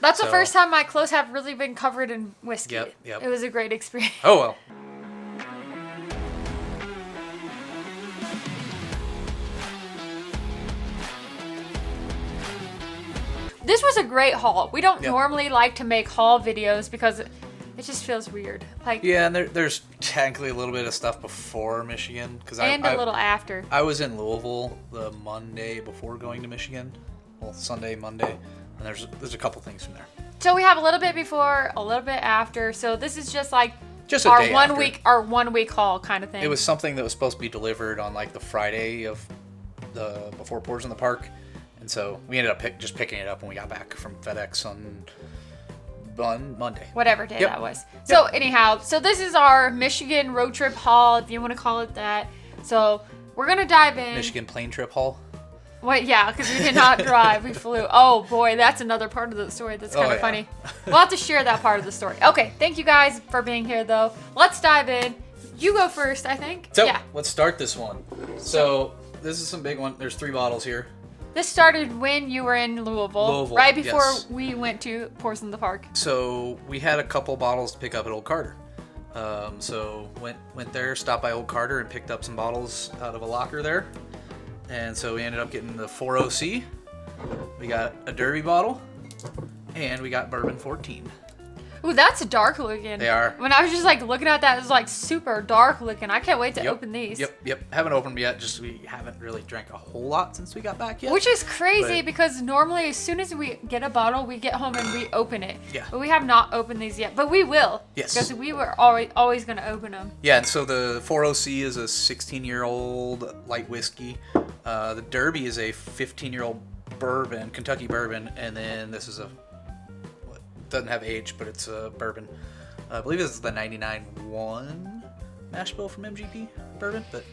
That's the first time my clothes have really been covered in whiskey. Yep. It was a great experience. Oh, well. This was a great haul. We don't normally like to make haul videos because it just feels weird. Like, yeah, and there's technically a little bit of stuff before Michigan. And a little after. I was in Louisville the Monday before going to Michigan. Well, Sunday, Monday. And there's a couple things from there. So we have a little bit before, a little bit after. So this is just like our our 1 week haul kind of thing. It was something that was supposed to be delivered on like the Friday of before Pours in the Park. And so we ended up just picking it up when we got back from FedEx on Monday. Whatever day that was. So anyhow, so this is our Michigan road trip haul, if you want to call it that. So we're going to dive in. Michigan plane trip haul. Wait, yeah, because we did not drive. We flew. Oh, boy, that's another part of the story that's kind of funny. We'll have to share that part of the story. Okay, thank you guys for being here, though. Let's dive in. You go first, I think. So, let's start this one. So, this is some big one. There's 3 bottles here. This started when you were in Louisville right before we went to Pours in the Park. So, we had a couple bottles to pick up at Old Carter. So, went there, stopped by Old Carter, and picked up some bottles out of a locker there. And so we ended up getting the 4OC. We got a Derby bottle, and we got Bourbon 14. Ooh, that's dark looking. They are. When I was just like looking at that, it was like super dark looking. I can't wait to open these. Yep. Haven't opened them yet. Just we haven't really drank a whole lot since we got back yet. Which is crazy because normally as soon as we get a bottle, we get home and we open it. Yeah. But we have not opened these yet. But we will. Yes. Because we were always going to open them. Yeah, and so the 4OC is a 16-year-old light whiskey. The Derby is a 15-year-old bourbon, Kentucky bourbon, and then this is doesn't have age, but it's a bourbon. I believe this is the 99-1 mash bill from MGP bourbon, but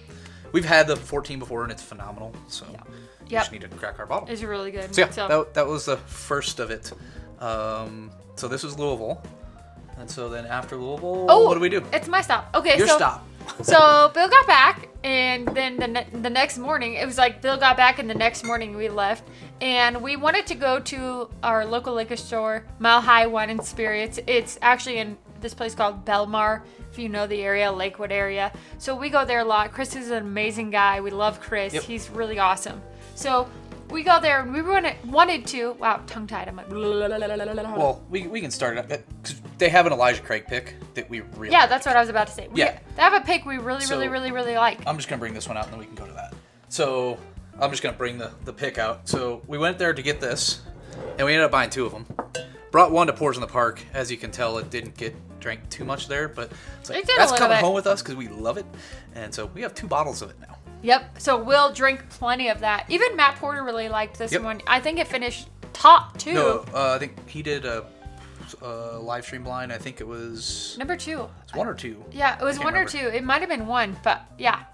we've had the 14 before, and it's phenomenal. So we just need to crack our bottle. It's really good. So that was the first of it. So this was Louisville, and so then after Louisville, what do we do? It's my stop. Okay, Your stop. So Bill got back, and then the next morning, it was like Bill got back, and the next morning we left, and we wanted to go to our local liquor store, Mile High Wine and Spirits. It's actually in this place called Belmar, if you know the area, Lakewood area. So we go there a lot. Chris is an amazing guy. We love Chris. Yep. He's really awesome. So we go there, and we wanted to. Wow, tongue tied. I'm like. Well, we can start it up. They have an Elijah Craig pick that we really. Yeah, that's what I was about to say. They have a pick we really like. I'm just gonna bring this one out, and then we can go to that. So I'm just gonna bring the pick out. So we went there to get this, and we ended up buying 2 of them. Brought one to Pours in the Park. As you can tell, it didn't get drank too much there, but it's like, that's coming home with us because we love it, and so we have 2 bottles of it now. Yep. So we'll drink plenty of that. Even Matt Porter really liked this one. I think it finished top 2. No, I think he did a live stream blind. I think it was number 2. It's 1 or 2. Yeah, it was 1 or 2. It might have been 1, but yeah.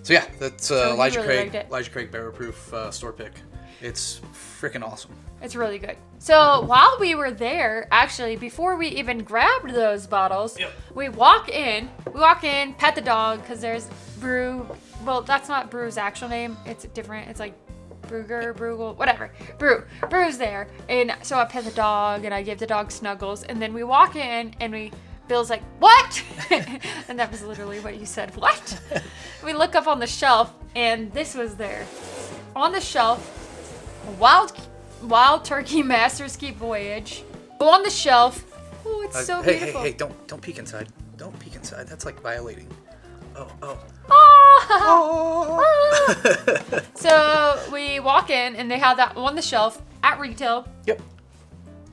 So yeah, that's Elijah really Craig barrel proof store pick. It's freaking awesome. It's really good. So while we were there, actually, before we even grabbed those bottles, we walk in, pet the dog, because there's Brew. Well, that's not Brew's actual name. It's different. It's like Bruegel, whatever. Brew's there. And so I pet the dog, and I give the dog snuggles, and then we walk in, and Bill's like, what? And that was literally what you said, what? We look up on the shelf, and this was there. On the shelf, Wild Turkey Master's Keep Voyage. On the shelf. Oh, it's so beautiful. Hey, don't peek inside. Don't peek inside. That's like violating. Oh. So we walk in, and they have that on the shelf at retail. Yep.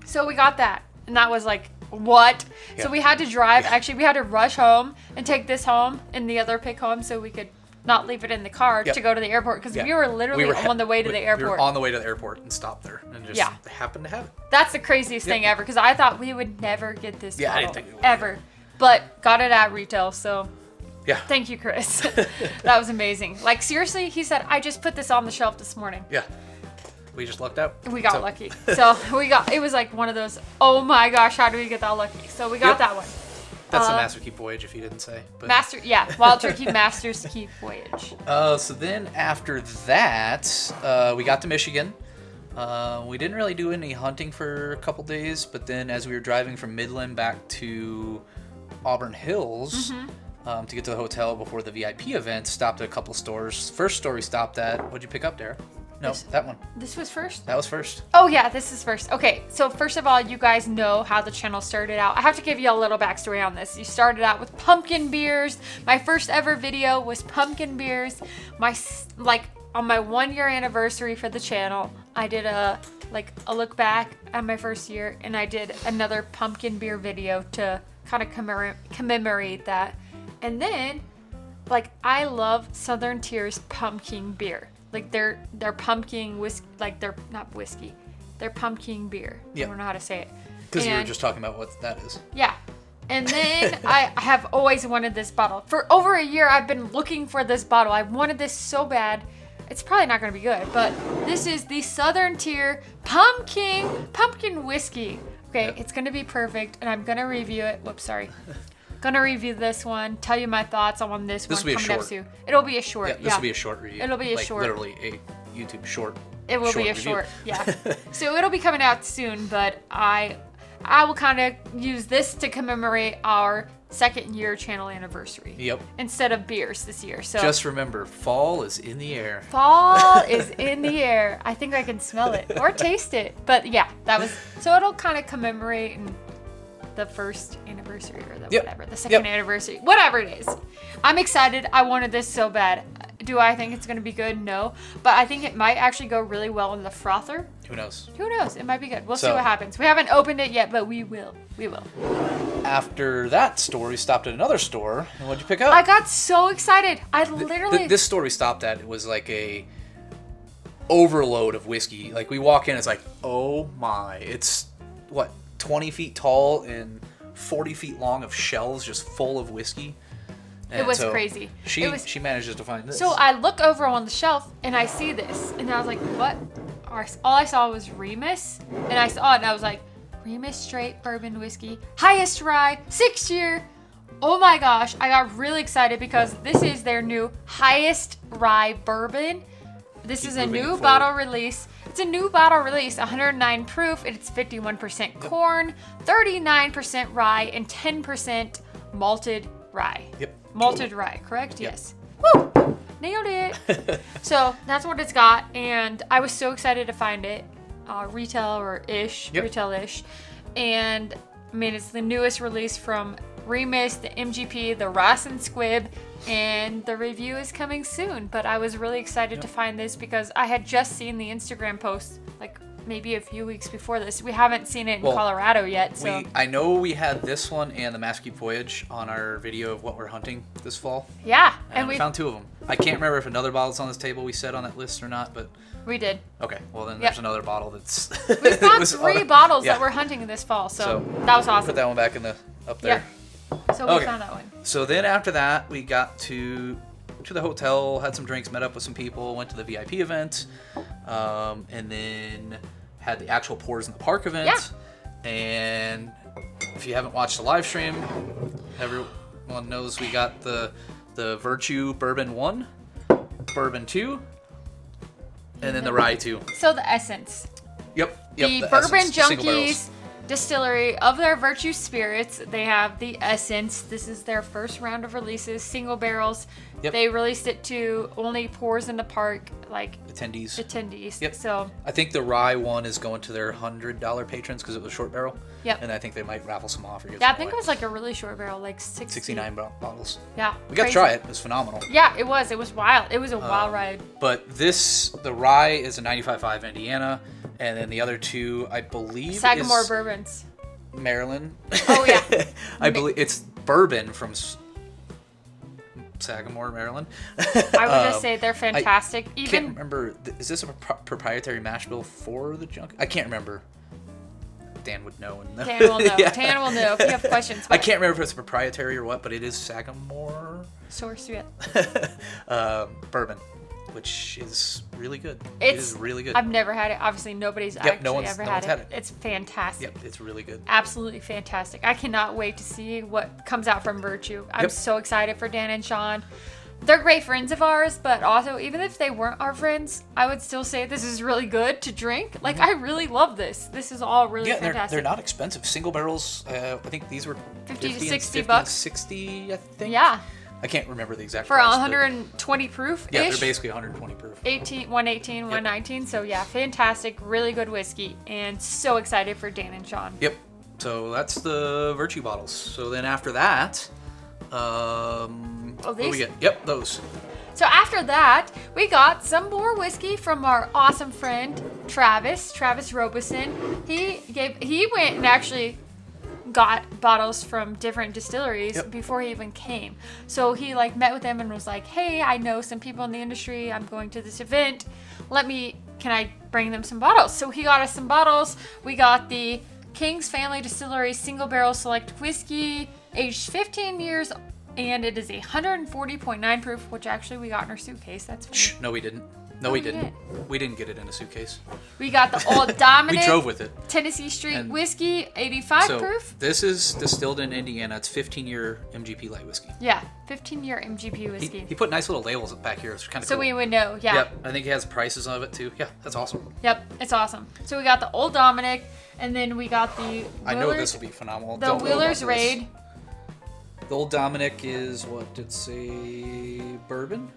So we got that, and that was like, what? Yeah. So we had to drive. Actually, we had to rush home and take this home and the other pick home so we could not leave it in the car to go to the airport, because we were literally on the way to the airport. We were on the way to the airport and stopped there and just happened to have it. That's the craziest thing ever, because I thought we would never get this bottle, I didn't think we would ever. But got it at retail, so yeah. Thank you, Chris. That was amazing. Like, seriously, he said, I just put this on the shelf this morning. Yeah. We just lucked out. We got lucky. So it was like one of those, oh my gosh, how do we get that lucky? So we got that one. That's the Master Keep Voyage, if you didn't say. But. Wild Turkey Master's Keep Voyage. So then after that, we got to Michigan. We didn't really do any hunting for a couple days, but then as we were driving from Midland back to Auburn Hills to get to the hotel before the VIP event, stopped at a couple stores. First store we stopped at, what'd you pick up there? No, that one. This was first? That was first. Oh, yeah, this is first. Okay, so first of all, you guys know how the channel started out. I have to give you a little backstory on this. You started out with pumpkin beers. My first ever video was pumpkin beers. On my 1-year anniversary for the channel, I did a look back at my first year, and I did another pumpkin beer video to kind of commemorate that. And then, I love Southern Tier's pumpkin beer. Their pumpkin whiskey, they're not whiskey, they're pumpkin beer. Yep. I don't know how to say it. Because you were just talking about what that is. Yeah. And then I have always wanted this bottle. For over a year, I've been looking for this bottle. I wanted this so bad. It's probably not going to be good, but this is the Southern Tier pumpkin whiskey. Okay, It's going to be perfect, and I'm going to review it. Whoops, sorry. Gonna review this one, tell you my thoughts on this one coming up soon. It'll be a short. Yeah, this will be a short review. It'll be a short. Literally a YouTube short. It will be a short, yeah. So it'll be coming out soon, but I will kind of use this to commemorate our 2nd year channel anniversary. Yep. Instead of beers this year. So just remember, fall is in the air. Fall is in the air. I think I can smell it or taste it. But yeah, so it'll kind of commemorate the 1st anniversary or whatever, the 2nd anniversary, whatever it is. I'm excited. I wanted this so bad. Do I think it's going to be good? No. But I think it might actually go really well in the frother. Who knows? Who knows? It might be good. We'll see what happens. We haven't opened it yet, but we will. We will. After that store, we stopped at another store. And what'd you pick up? I got so excited. I literally... This store we stopped at, it was like a overload of whiskey. Like, we walk in, it's like, oh my. It's, 20 feet tall and 40 feet long of shelves just full of whiskey. And it was crazy. She manages to find this. So I look over on the shelf and I see this and I was like, what? All I saw was Remus, and I saw it and I was like, Remus straight bourbon whiskey, highest rye, 6th year. Oh my gosh, I got really excited because this is their new highest rye bourbon. This is a new bottle release. It's a new bottle release, 109 proof. It's 51% corn, 39% rye, and 10% malted rye. Yep. Malted rye, correct? Yep. Yes. Woo! Nailed it. So that's what it's got, and I was so excited to find it, retail-ish, and I mean it's the newest release from Remus, the MGP, the Robison Squib, and the review is coming soon. But I was really excited to find this because I had just seen the Instagram post maybe a few weeks before this. We haven't seen it in Colorado yet. So I know we had this one and the Maskeep Voyage on our video of what we're hunting this fall. Yeah, and we found 2 of them. I can't remember if another bottle's on this table we said on that list or not, but we did. Okay, well then there's another bottle that's. We found 3 bottles that we're hunting this fall, so that was awesome. Put that one back up there. Yeah. So we found that one. So then after that, we got to the hotel, had some drinks, met up with some people, went to the VIP event, and then had the actual Pours in the Park event. Yeah. And if you haven't watched the live stream, everyone knows we got the Virtue Bourbon 1, Bourbon 2, and then the Rye 2. So the Essence. Yep. The Bourbon Junkies distillery of their Virtue spirits. They have the Essence. This is their first round of releases, single barrels. Yep. They released it to only Pours in the Park attendees. Yep. So I think the Rye one is going to their $100 patrons because it was short barrel. Yep. And I think they might raffle some off or give I some think away. It was a really short barrel, 69 bottles. Yeah. We got to try it. It was phenomenal. Yeah, it was. It was wild. It was a wild ride. But the Rye is a 95.5 Indiana, and then the other 2, I believe, Sagamore bourbons. Maryland. Oh yeah. I believe it's bourbon from Sagamore, Maryland. I would just say they're fantastic. I can't remember. Is this a proprietary mash bill for the junk? I can't remember. Dan would know. Dan will know. Yeah. Dan will know if you have questions. I can't remember if it's proprietary or what, but it is Sagamore. Source, yeah. Bourbon, which is really good. It is really good. I've never had it. Obviously, nobody's actually ever had it. It's fantastic. Yep, it's really good. Absolutely fantastic. I cannot wait to see what comes out from Virtue. I'm so excited for Dan and Sean. they're great friends of ours, but also even if they weren't our friends, I would still say this is really good to drink. Like I really love this. This is all really fantastic. They're not expensive. Single barrels. I think these were 50 to 60 and bucks. 60, I think. Yeah. I can't remember the exact for price. 120 proof. Yeah, they're basically 120 proof. 118, 119. So yeah, fantastic, really good whiskey, and so excited for Dan and Sean. Yep. So that's the Virtue bottles. So then after that, what do we get? Yep, those. So after that, we got some more whiskey from our awesome friend Travis Robison. He went and actually got bottles from different distilleries before he even came. So he like met with them and was like, "Hey, I know some people in the industry. I'm going to this event. Can I bring them some bottles?" So he got us some bottles. We got the King's Family Distillery Single Barrel Select Whiskey, aged 15 years, and it is 140.9 proof, which actually we got in our suitcase. That's funny. Shh, no, we didn't. No, we didn't. We didn't get it in a suitcase. We got the Old Dominic. We drove with it. Tennessee Street Whiskey, 85 proof. This is distilled in Indiana. It's 15-year MGP light whiskey. Yeah, 15-year MGP whiskey. He put nice little labels back here. It's kind of cool. So we would know, yeah. Yep, I think he has prices of it too. Yeah, that's awesome. Yep, it's awesome. So we got the Old Dominic, and then we got the Wheelers, I know this will be phenomenal. The Wheelers Raid. The Old Dominic is what? It's a bourbon?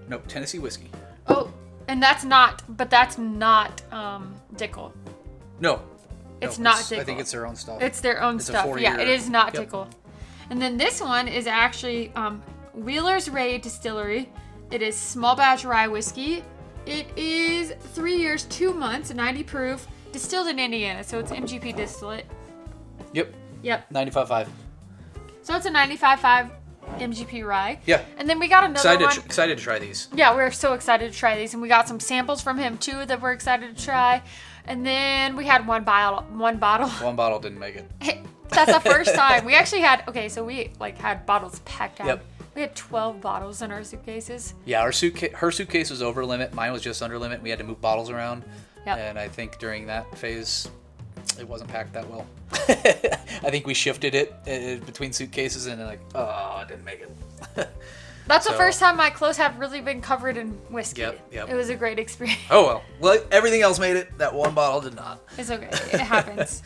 No, Tennessee whiskey. Oh, and that's not Dickel. No. It's not Dickel. I think it's their own stuff. It's their own stuff. Yeah, it is not Dickel. And then this one is actually Wheeler's Raid Distillery. It is small batch rye whiskey. It is 3 years, 2 months, 90 proof, distilled in Indiana. So it's MGP distillate. Yep. 95.5. So it's a 95.5 MGP rye. Yeah. And then we got another one. Excited to try these. Yeah, we're so excited to try these. And we got some samples from him too that we're excited to try. And then we had one bottle. One bottle didn't make it. That's the first time. We actually had, so we had bottles packed out. Yep. We had 12 bottles in our suitcases. Yeah, her suitcase was over limit. Mine was just under limit. We had to move bottles around. Yep. And I think during that phase, it wasn't packed that well. I think we shifted it between suitcases and I didn't make it. That's the first time my clothes have really been covered in whiskey. Yep. It was a great experience. Oh well, everything else made it. That one bottle did not. It's okay. It happens.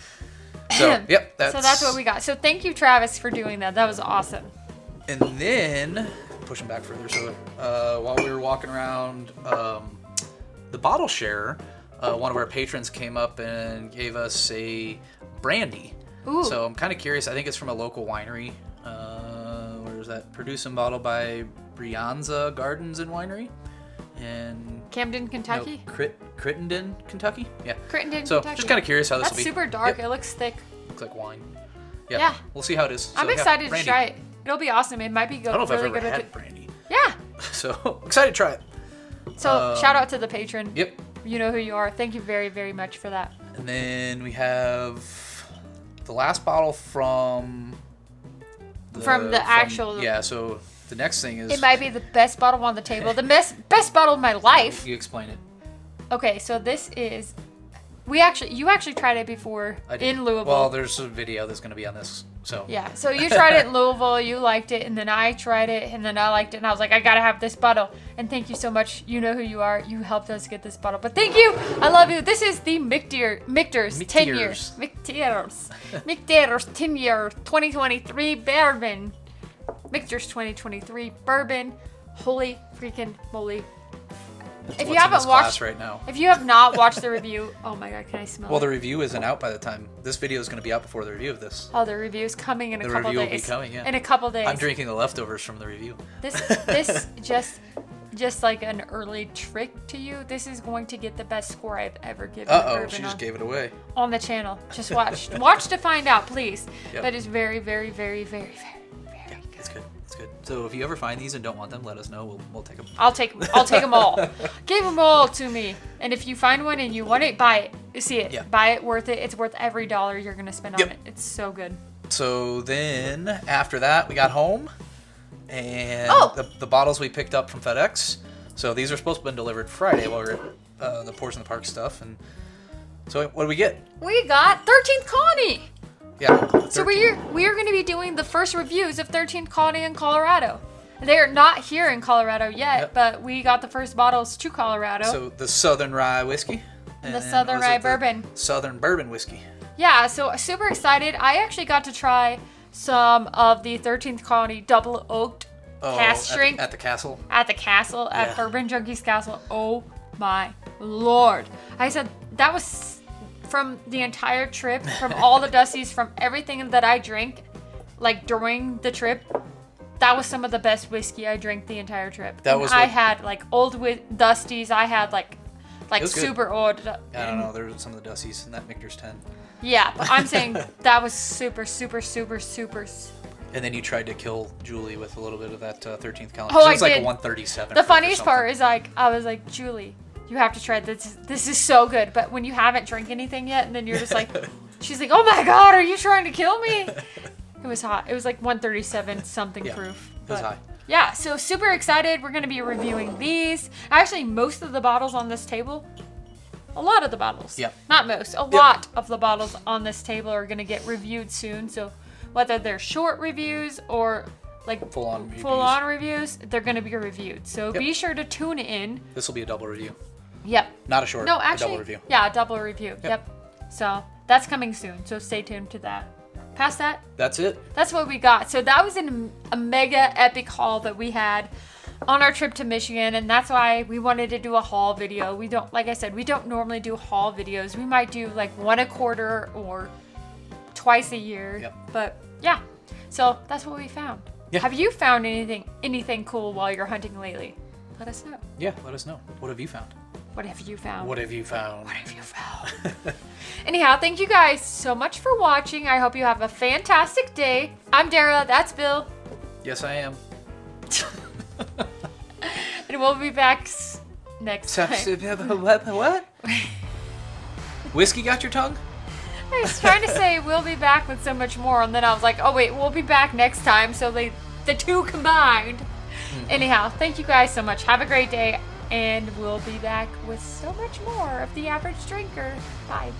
So that's what we got. So thank you, Travis, for doing that. That was awesome. And then pushing back further, so while we were walking around the bottle share, one of our patrons came up and gave us a brandy. Ooh. So I'm kind of curious. I think it's from a local winery. Where is that? Produced and bottled by Brianza Gardens and Winery in Camden, Kentucky. Crittenden, Kentucky. Yeah. Crittenden, so Kentucky. Just kind of curious how this will be. That's super dark. Yep. It looks thick. Looks like wine. Yeah. We'll see how it is. So, I'm excited to try it. It'll be awesome. It might be good. I don't know if really I've ever good had brandy. Yeah. So excited to try it. So shout out to the patron. Yep. You know who you are. Thank you very, very much for that. And then we have the last bottle from the actual. Yeah. So the next thing is. It might be the best bottle on the table. The best bottle of my life. You explain it. Okay, so this is. You actually tried it before in Louisville. Well, there's a video that's going to be on this. So yeah, so you tried it in Louisville, you liked it, and then I tried it, and then I liked it, and I was like, I gotta have this bottle. And thank you so much. You know who you are. You helped us get this bottle. But thank you. I love you. This is the McDier 10 years. McDier's 10 year 2023 bourbon. McDier's 2023 bourbon. Holy freaking moly. If you haven't watched right now. If you have not watched the review, oh my god, can I smell it? Well, the review isn't out by the time this video is going to be out before the review of this. Oh, the review is coming in a couple days. The review will be coming, yeah. In a couple days. I'm drinking the leftovers from the review. This just like an early trick to you. This is going to get the best score I've ever given. She just gave it away. On the channel. Just watch. Watch to find out, please. Yep. That is very, very, very, very, very, very good. It's good. It's good. So if you ever find these and don't want them, let us know. We'll take them. I'll take them all. Give them all to me. And if you find one and you want it, buy it. See it. Yeah. Buy it. Worth it. It's worth every dollar you're gonna spend on it. It's so good. So then after that, we got home, and the bottles we picked up from FedEx. So these are supposed to have been delivered Friday while we were at the Ports in the Park stuff. And so what do we get? We got 13th Colony. Yeah. 13. So we are going to be doing the first reviews of 13th Colony in Colorado. They're not here in Colorado yet, Yep. but we got the first bottles to Colorado. So the Southern Rye whiskey. The Southern Rye bourbon. Southern bourbon whiskey. Yeah, so super excited. I actually got to try some of the 13th Colony double oaked cask strength at the castle. At the castle, at Yeah. Bourbon Junkies Castle. Oh my Lord. I said that was from the entire trip, from all the Dusties, from everything that I drank, like during the trip. That was some of the best whiskey I drank the entire trip. That was I what- had like old Dusties. I had like It was good. super old. I don't know. There were some of the Dusties in that McDier's 10. Yeah, but I'm saying that was super, super, super, super. And then you tried to kill Julie with a little bit of that 13th Colony. Oh, It I was like did. a 137. The proof or funniest part something. is like I was like, Julie, you have to try this. This is so good. But when you haven't drank anything yet, and then you're just like, she's like, oh my God, are you trying to kill me? It was hot. It was like 137 something Yeah, proof. it was But, high. Yeah, so super excited. We're gonna be reviewing these. Actually, most of the bottles on this table. A lot of the bottles. Yep. Not most. A lot of the bottles on this table are gonna get reviewed soon. So whether they're short reviews or like Full-on reviews, they're gonna be reviewed. So Yep. be sure to tune in. This will be a double review. Yep. Not a short, No, a actually, double review. yeah, a double review. Yep. So that's coming soon. So stay tuned to that. Past that, That's it. that's what we got. So that was a mega epic haul that we had on our trip to Michigan, and that's why we wanted to do a haul video. We don't, like I said, we don't normally do haul videos. We might do like one a quarter or twice a year. Yep. But yeah, so that's what we found. Yeah. Have you found anything cool while you're hunting lately? Let us know. Yeah, let us know. What have you found? What have you found? What have you found? What have you found? Anyhow, thank you guys so much for watching. I hope you have a fantastic day. I'm Dara. That's Bill. Yes, I am. And we'll be back next time. What? Whiskey got your tongue? I was trying to say we'll be back with so much more, and then I was like, oh wait, we'll be back next time. So the two combined. Anyhow, thank you guys so much. Have a great day, and we'll be back with so much more of The Average Drinker. Bye.